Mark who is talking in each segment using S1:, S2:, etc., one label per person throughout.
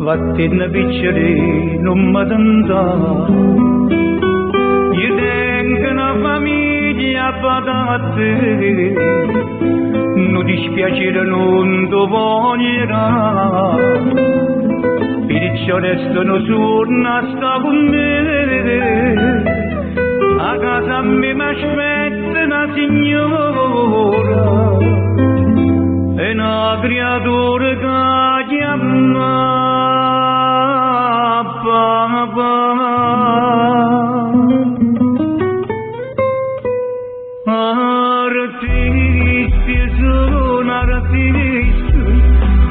S1: vattene piccere non mi tenta. Io tengo una famiglia badate, non dispiacere non ti voglierà, perciò restano sorna sta con me, a casa me mi aspetta una signora, e una creatura che chiama papà. Artista sono artista,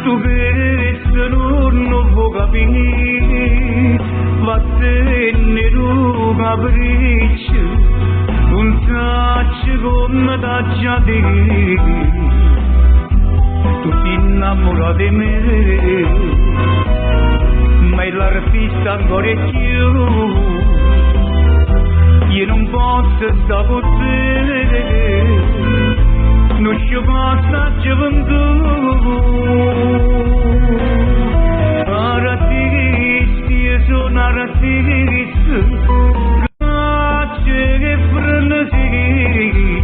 S1: tu questo non puoi capire, vattene tu capriccio, non sai come t'ha già detto. Tu ti innamora di me, ma l'artista ancora è più. Io non posso stare con te, non ci posso gioventù. Artista, io sono artista, grazie che frenesi,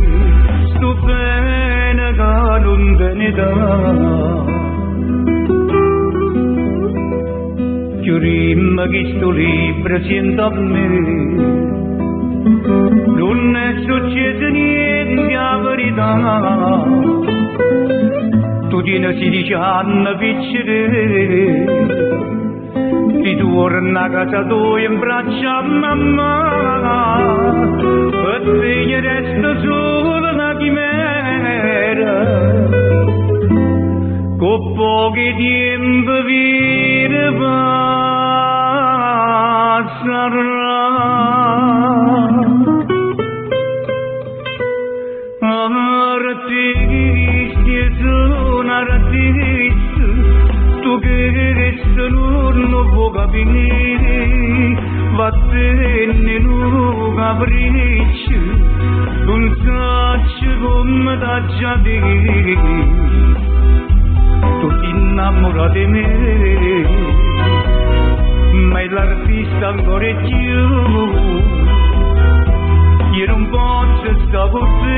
S1: sto bene che non te ne dà. Chiurimmo questo libro sento a me, non è successo niente a verità. Tu tieni 16 anni piccere, ti torni a casa tua in braccio a mamma, per te resta solo una chimera, con pochi tempo vita passerà. Artista, sono artista, tu che non puoi capire, vattene tu capriccio, non sai come t'ha già detto. Tu ti innamora di me, ma l'artista ancora è più. Io non posso stare con te,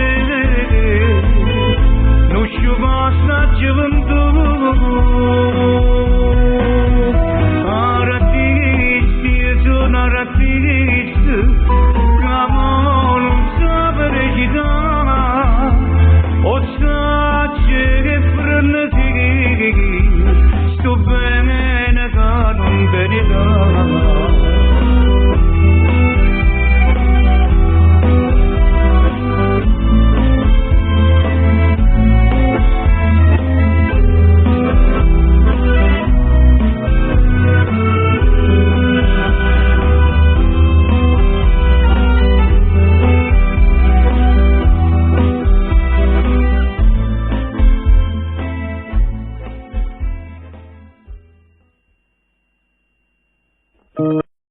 S1: non ci posso gioventù.